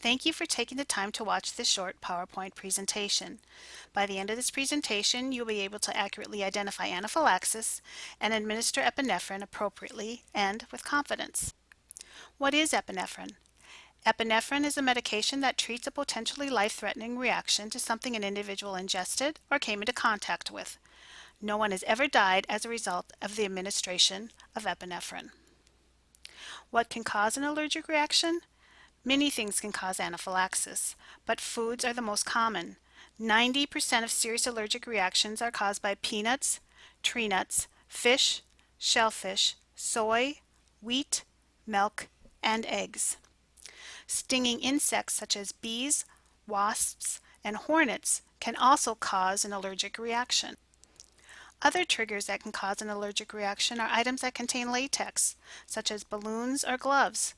Thank you for taking the time to watch this short PowerPoint presentation. By the end of this presentation, you'll be able to accurately identify anaphylaxis and administer epinephrine appropriately and with confidence. What is epinephrine? Epinephrine is a medication that treats a potentially life-threatening reaction to something an individual ingested or came into contact with. No one has ever died as a result of the administration of epinephrine. What can cause an allergic reaction? Many things can cause anaphylaxis, but foods are the most common. 90% of serious allergic reactions are caused by peanuts, tree nuts, fish, shellfish, soy, wheat, milk, and eggs. Stinging insects such as bees, wasps, and hornets can also cause an allergic reaction. Other triggers that can cause an allergic reaction are items that contain latex, such as balloons or gloves.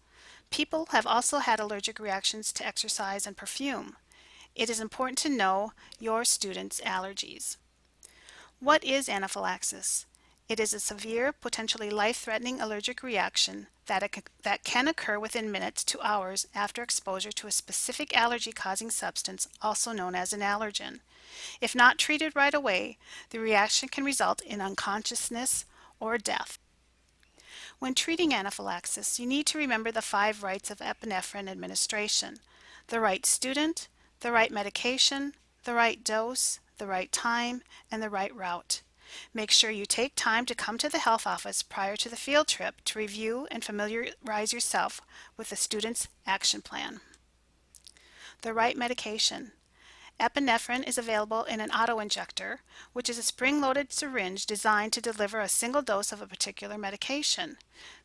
People have also had allergic reactions to exercise and perfume. It is important to know your students' allergies. What is anaphylaxis? It is a severe, potentially life-threatening allergic reaction that can occur within minutes to hours after exposure to a specific allergy-causing substance, also known as an allergen. If not treated right away, the reaction can result in unconsciousness or death. When treating anaphylaxis, you need to remember the 5 rights of epinephrine administration: the right student, the right medication, the right dose, the right time, and the right route. Make sure you take time to come to the health office prior to the field trip to review and familiarize yourself with the student's action plan. The right medication. Epinephrine is available in an autoinjector, which is a spring-loaded syringe designed to deliver a single dose of a particular medication.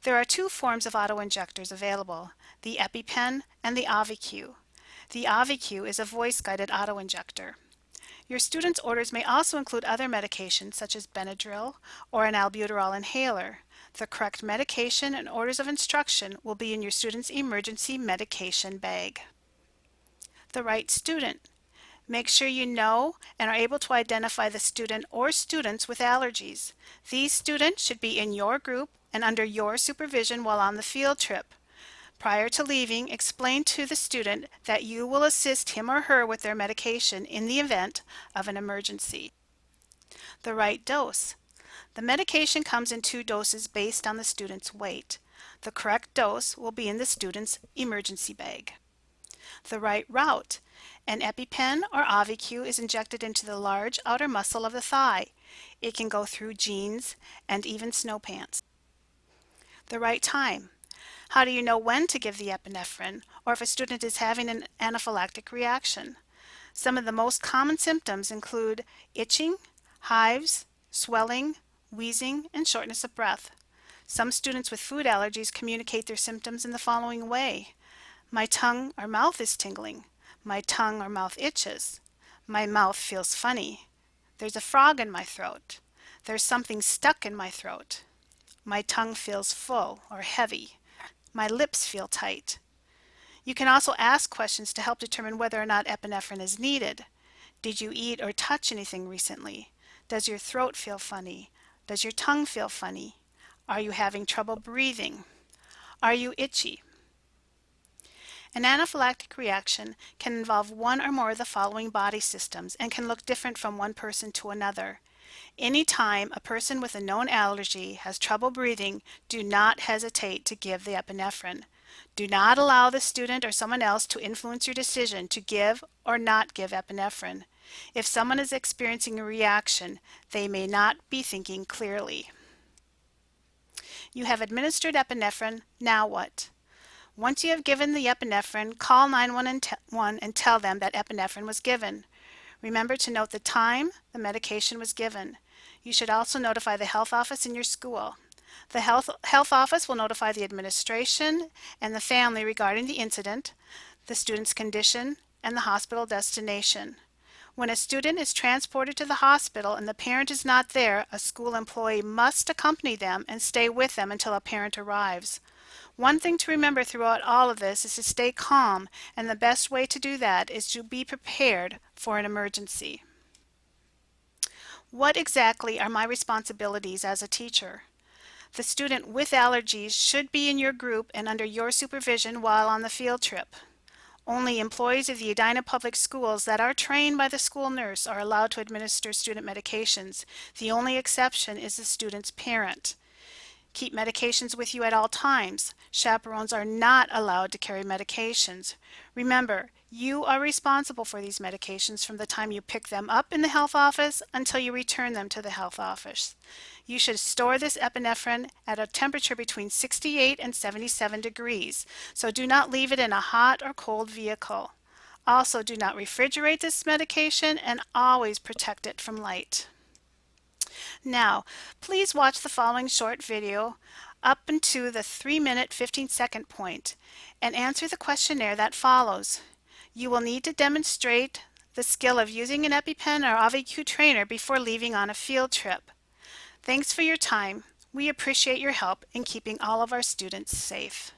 There are 2 forms of autoinjectors available, the EpiPen and the AviQ. The AviQ is a voice-guided autoinjector. Your students' orders may also include other medications such as Benadryl or an albuterol inhaler. The correct medication and orders of instruction will be in your student's emergency medication bag. The right student. Make sure you know and are able to identify the student or students with allergies. These students should be in your group and under your supervision while on the field trip. Prior to leaving, explain to the student that you will assist him or her with their medication in the event of an emergency. The right dose. The medication comes in 2 doses based on the student's weight. The correct dose will be in the student's emergency bag. The right route. An EpiPen or AviQ is injected into the large outer muscle of the thigh. It can go through jeans and even snow pants. The right time. How do you know when to give the epinephrine or if a student is having an anaphylactic reaction? Some of the most common symptoms include itching, hives, swelling, wheezing, and shortness of breath. Some students with food allergies communicate their symptoms in the following way: my tongue or mouth is tingling. My tongue or mouth itches. My mouth feels funny. There's a frog in my throat. There's something stuck in my throat. My tongue feels full or heavy. My lips feel tight. You can also ask questions to help determine whether or not epinephrine is needed. Did you eat or touch anything recently? Does your throat feel funny? Does your tongue feel funny? Are you having trouble breathing? Are you itchy? An anaphylactic reaction can involve one or more of the following body systems and can look different from one person to another. Anytime a person with a known allergy has trouble breathing, do not hesitate to give the epinephrine. Do not allow the student or someone else to influence your decision to give or not give epinephrine. If someone is experiencing a reaction, they may not be thinking clearly. You have administered epinephrine, now what? Once you have given the epinephrine, call 911 and tell them that epinephrine was given. Remember to note the time the medication was given. You should also notify the health office in your school. The health office will notify the administration and the family regarding the incident, the student's condition, and the hospital destination. When a student is transported to the hospital and the parent is not there, a school employee must accompany them and stay with them until a parent arrives. One thing to remember throughout all of this is to stay calm, and the best way to do that is to be prepared for an emergency. What exactly are my responsibilities as a teacher? The student with allergies should be in your group and under your supervision while on the field trip. Only employees of the Edina Public Schools that are trained by the school nurse are allowed to administer student medications. The only exception is the student's parent. Keep medications with you at all times. Chaperones are not allowed to carry medications. Remember, you are responsible for these medications from the time you pick them up in the health office until you return them to the health office. You should store this epinephrine at a temperature between 68 and 77 degrees, so do not leave it in a hot or cold vehicle. Also, do not refrigerate this medication and always protect it from light. Now, please watch the following short video up into the 3-minute 15-second point and answer the questionnaire that follows. You will need to demonstrate the skill of using an EpiPen or AviQ trainer before leaving on a field trip. Thanks for your time. We appreciate your help in keeping all of our students safe.